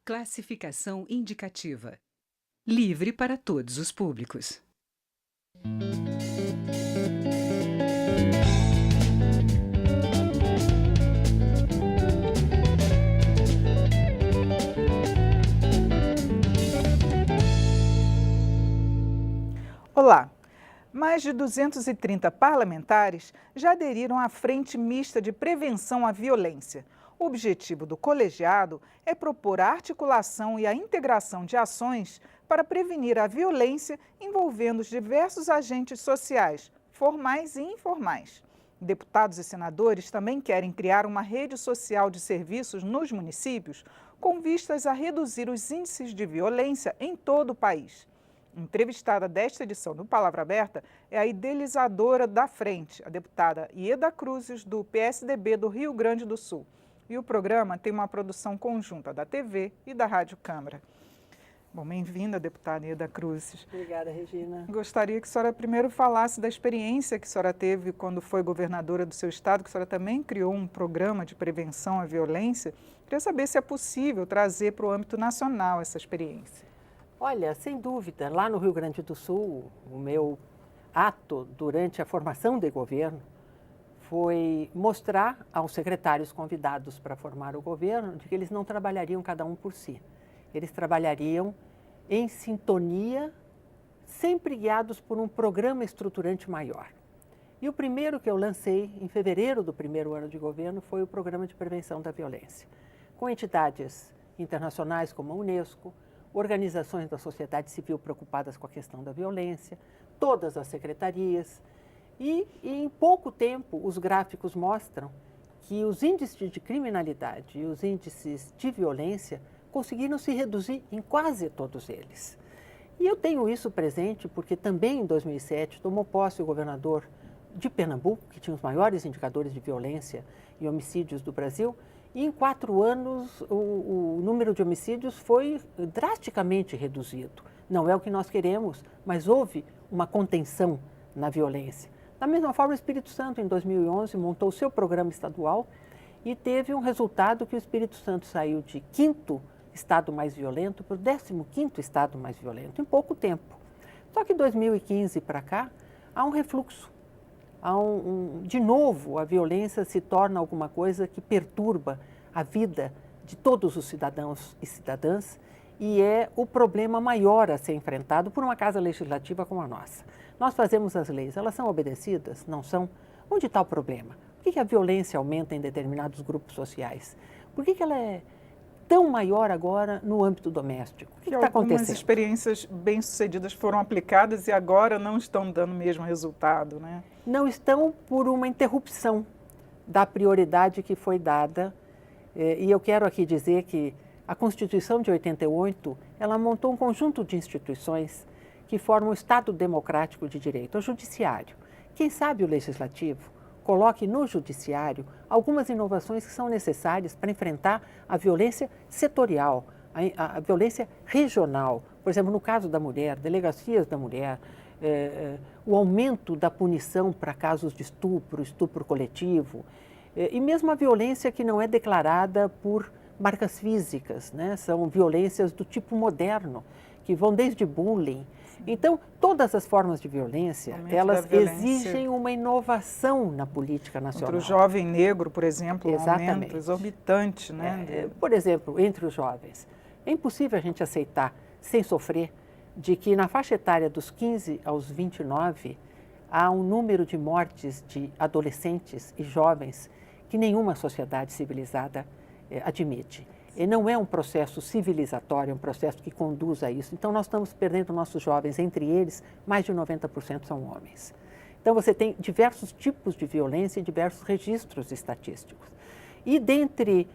Classificação indicativa. Livre para todos os públicos. Olá! Mais de 230 parlamentares já aderiram à Frente Mista de Prevenção à Violência. O objetivo do colegiado é propor a articulação e a integração de ações para prevenir a violência envolvendo os diversos agentes sociais, formais e informais. Deputados e senadores também querem criar uma rede social de serviços nos municípios com vistas a reduzir os índices de violência em todo o país. Entrevistada desta edição do Palavra Aberta é a idealizadora da frente, a deputada Ieda Cruzes, do PSDB do Rio Grande do Sul. E o programa tem uma produção conjunta da TV e da Rádio Câmara. Bom, bem-vinda, deputada Ieda Cruzes. Obrigada, Regina. Gostaria que a senhora primeiro falasse da experiência que a senhora teve quando foi governadora do seu estado, que a senhora também criou um programa de prevenção à violência. Queria saber se é possível trazer para o âmbito nacional essa experiência. Olha, sem dúvida, lá no Rio Grande do Sul, o meu ato durante a formação de governo foi mostrar aos secretários convidados para formar o governo de que eles não trabalhariam cada um por si. Eles trabalhariam em sintonia, sempre guiados por um programa estruturante maior. E o primeiro que eu lancei, em fevereiro do primeiro ano de governo, foi o Programa de Prevenção da Violência, com entidades internacionais como a Unesco, organizações da sociedade civil preocupadas com a questão da violência, todas as secretarias. E em pouco tempo, os gráficos mostram que os índices de criminalidade e os índices de violência conseguiram se reduzir em quase todos eles. E eu tenho isso presente porque também em 2007 tomou posse o governador de Pernambuco, que tinha os maiores indicadores de violência e homicídios do Brasil, e em 4 anos o número de homicídios foi drasticamente reduzido. Não é o que nós queremos, mas houve uma contenção na violência. Da mesma forma, o Espírito Santo, em 2011, montou o seu programa estadual e teve um resultado que o Espírito Santo saiu de 5º estado mais violento para o 15º estado mais violento, em pouco tempo. Só que de 2015 para cá, há um refluxo. De novo, a violência se torna alguma coisa que perturba a vida de todos os cidadãos e cidadãs e é o problema maior a ser enfrentado por uma casa legislativa como a nossa. Nós fazemos as leis, elas são obedecidas? Não são? Onde está o problema? Por que a violência aumenta em determinados grupos sociais? Por que ela é tão maior agora no âmbito doméstico? O que está acontecendo? Algumas experiências bem-sucedidas foram aplicadas e agora não estão dando o mesmo resultado, né? Não estão por uma interrupção da prioridade que foi dada. E eu quero aqui dizer que a Constituição de 88, ela montou um conjunto de instituições que formam o Estado Democrático de Direito, o Judiciário. Quem sabe o Legislativo coloque no Judiciário algumas inovações que são necessárias para enfrentar a violência setorial, a violência regional. Por exemplo, no caso da mulher, delegacias da mulher, o aumento da punição para casos de estupro, estupro coletivo, e mesmo a violência que não é declarada por marcas físicas, né? São violências do tipo moderno, que vão desde bullying. Então, todas as formas de violência, elas exigem uma inovação na política nacional. Contra o jovem negro, por exemplo, um aumento exorbitante, né? Por exemplo, entre os jovens. É impossível a gente aceitar, sem sofrer, de que na faixa etária dos 15 aos 29, há um número de mortes de adolescentes e jovens que nenhuma sociedade civilizada admite. E não é um processo civilizatório, é um processo que conduz a isso. Então, nós estamos perdendo nossos jovens, entre eles, mais de 90% são homens. Então, você tem diversos tipos de violência e diversos registros estatísticos. E dentre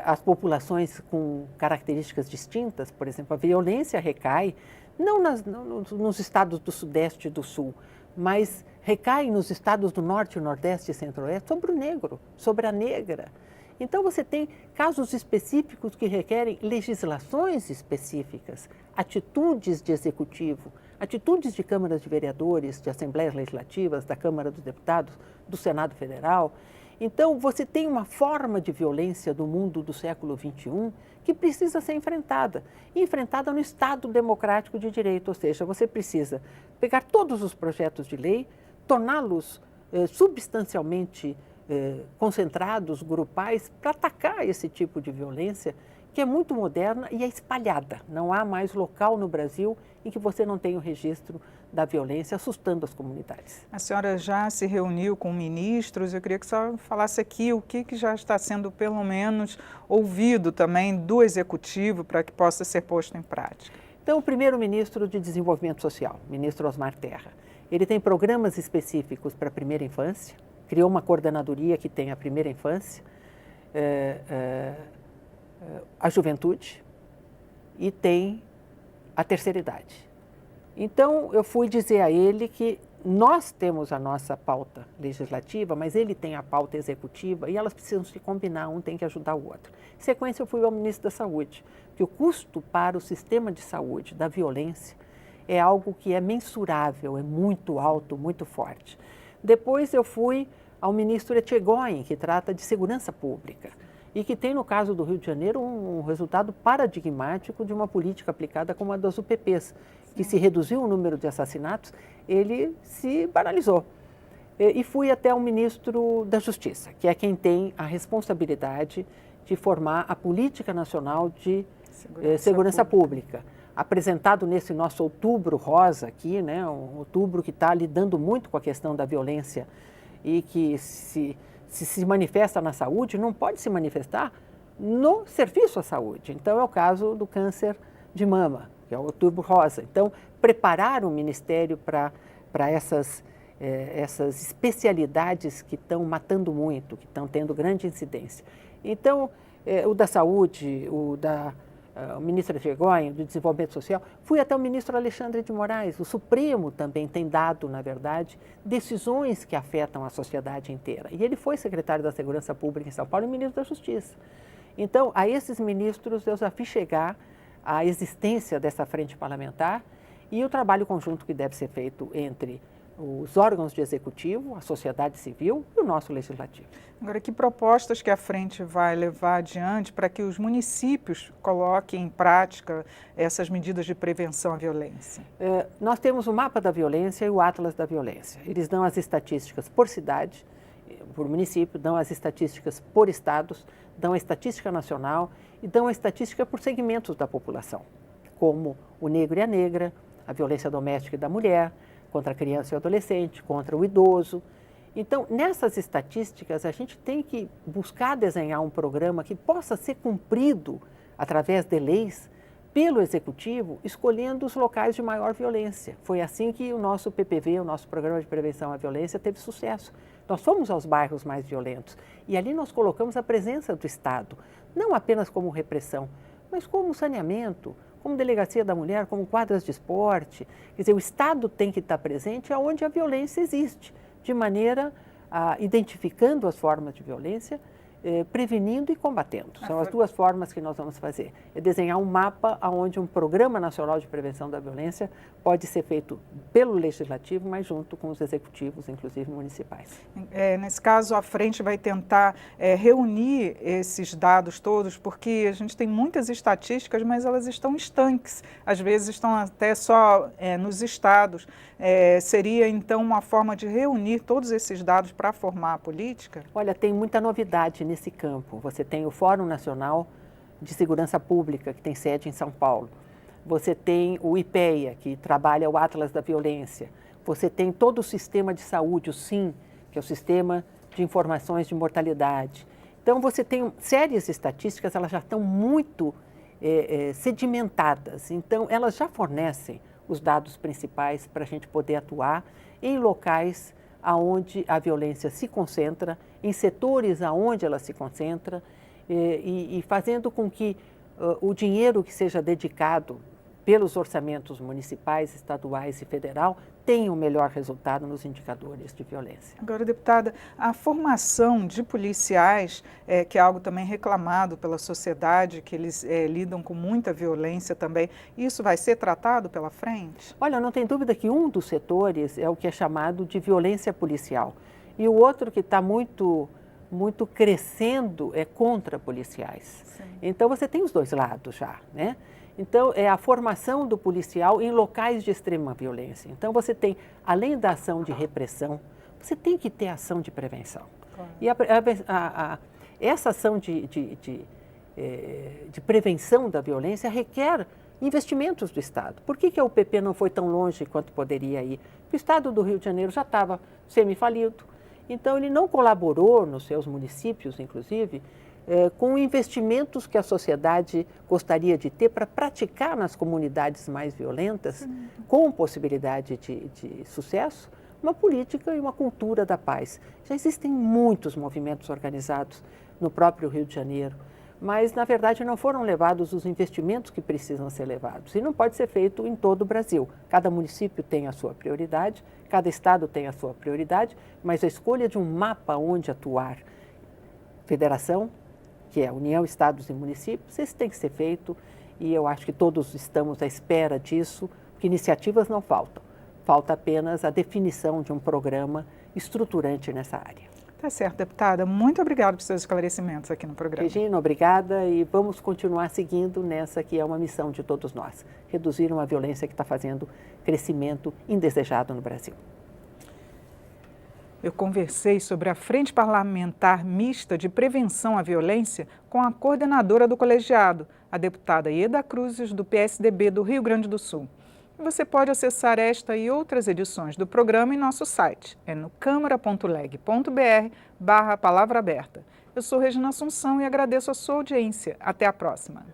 as populações com características distintas, por exemplo, a violência recai, não nos estados do Sudeste e do Sul, mas recai nos estados do Norte, Nordeste e Centro-Oeste sobre o negro, sobre a negra. Então, você tem casos específicos que requerem legislações específicas, atitudes de executivo, atitudes de câmaras de vereadores, de assembleias legislativas, da Câmara dos Deputados, do Senado Federal. Então, você tem uma forma de violência do mundo do século XXI que precisa ser enfrentada. E enfrentada no Estado democrático de direito, ou seja, você precisa pegar todos os projetos de lei, torná-los substancialmente concentrados, grupais, para atacar esse tipo de violência que é muito moderna e é espalhada. Não há mais local no Brasil em que você não tenha o registro da violência assustando as comunidades. A senhora já se reuniu com ministros, eu queria que a senhora falasse aqui o que já está sendo, pelo menos, ouvido também do Executivo para que possa ser posto em prática. Então, o primeiro-ministro de Desenvolvimento Social, ministro Osmar Terra, ele tem programas específicos para a primeira infância, criou uma coordenadoria que tem a primeira infância, a juventude e tem a terceira idade. Então, eu fui dizer a ele que nós temos a nossa pauta legislativa, mas ele tem a pauta executiva e elas precisam se combinar, um tem que ajudar o outro. Em sequência, eu fui ao ministro da Saúde, que o custo para o sistema de saúde da violência é algo que é mensurável, é muito alto, muito forte. Depois eu fui ao ministro Etchegóin, que trata de segurança pública e que tem, no caso do Rio de Janeiro, um resultado paradigmático de uma política aplicada como a das UPPs, que se reduziu o número de assassinatos, ele se banalizou. E fui até o ministro da Justiça, que é quem tem a responsabilidade de formar a Política Nacional de Segurança Pública. Apresentado nesse nosso outubro rosa aqui, né, um outubro que está lidando muito com a questão da violência e que se manifesta na saúde, não pode se manifestar no serviço à saúde. Então, é o caso do câncer de mama, que é o outubro rosa. Então, preparar o Ministério para essas especialidades que estão matando muito, que estão tendo grande incidência. Então, o da saúde, o ministro Etchegóin, do Desenvolvimento Social, fui até o ministro Alexandre de Moraes. O Supremo também tem dado, na verdade, decisões que afetam a sociedade inteira. E ele foi secretário da Segurança Pública em São Paulo e ministro da Justiça. Então, a esses ministros eu já fiz chegar a existência dessa frente parlamentar e o trabalho conjunto que deve ser feito entre os órgãos de executivo, a sociedade civil e o nosso legislativo. Agora, que propostas que a frente vai levar adiante para que os municípios coloquem em prática essas medidas de prevenção à violência? Nós temos o mapa da violência e o Atlas da violência. Eles dão as estatísticas por cidade, por município, dão as estatísticas por estados, dão a estatística nacional e dão a estatística por segmentos da população, como o negro e a negra, a violência doméstica e da mulher, contra a criança e o adolescente, contra o idoso. Então, nessas estatísticas, a gente tem que buscar desenhar um programa que possa ser cumprido através de leis pelo Executivo, escolhendo os locais de maior violência. Foi assim que o nosso PPV, o nosso Programa de Prevenção à Violência, teve sucesso. Nós fomos aos bairros mais violentos e ali nós colocamos a presença do Estado, não apenas como repressão, mas como saneamento, como delegacia da mulher, como quadras de esporte. Quer dizer, o Estado tem que estar presente onde a violência existe, de maneira identificando as formas de violência, prevenindo e combatendo. São as duas formas que nós vamos fazer. É desenhar um mapa onde um Programa Nacional de Prevenção da Violência pode ser feito pelo Legislativo, mas junto com os executivos, inclusive municipais. Nesse caso, a frente vai tentar reunir esses dados todos, porque a gente tem muitas estatísticas, mas elas estão estanques. Às vezes estão até só nos estados. Seria, então, uma forma de reunir todos esses dados para formar a política? Olha, tem muita novidade nesse campo. Você tem o Fórum Nacional de Segurança Pública, que tem sede em São Paulo. Você tem o IPEA, que trabalha o Atlas da Violência. Você tem todo o sistema de saúde, o SIM, que é o Sistema de Informações de Mortalidade. Então, você tem séries estatísticas, elas já estão muito sedimentadas. Então, elas já fornecem os dados principais para a gente poder atuar em locais aonde a violência se concentra, em setores aonde ela se concentra e fazendo com que o dinheiro que seja dedicado pelos orçamentos municipais, estaduais e federal tenha o melhor resultado nos indicadores de violência. Agora, deputada, a formação de policiais, que é algo também reclamado pela sociedade, que eles lidam com muita violência também, isso vai ser tratado pela frente? Olha, não tem dúvida que um dos setores é o que é chamado de violência policial. E o outro que está muito muito crescendo contra policiais. Sim. Então você tem os dois lados já, né? Então é a formação do policial em locais de extrema violência. Então você tem, além da ação de repressão, você tem que ter ação de prevenção. Claro. E essa ação de prevenção da violência requer investimentos do Estado. Por que a UPP não foi tão longe quanto poderia ir? Porque o Estado do Rio de Janeiro já estava semifalido, então ele não colaborou nos seus municípios, inclusive, com investimentos que a sociedade gostaria de ter para praticar nas comunidades mais violentas, com possibilidade de sucesso, uma política e uma cultura da paz. Já existem muitos movimentos organizados no próprio Rio de Janeiro, mas, na verdade, não foram levados os investimentos que precisam ser levados. E não pode ser feito em todo o Brasil. Cada município tem a sua prioridade, cada estado tem a sua prioridade, mas a escolha de um mapa onde atuar, federação, que é União, Estados e Municípios, isso tem que ser feito e eu acho que todos estamos à espera disso, porque iniciativas não faltam. Falta apenas a definição de um programa estruturante nessa área. Tá certo, deputada. Muito obrigada pelos seus esclarecimentos aqui no programa. Regina, obrigada e vamos continuar seguindo nessa que é uma missão de todos nós, reduzir uma violência que está fazendo crescimento indesejado no Brasil. Eu conversei sobre a Frente Parlamentar Mista de Prevenção à Violência com a coordenadora do colegiado, a deputada Ieda Cruzes, do PSDB do Rio Grande do Sul. Você pode acessar esta e outras edições do programa em nosso site. É no câmara.leg.br/palavra aberta. Eu sou Regina Assunção e agradeço a sua audiência. Até a próxima.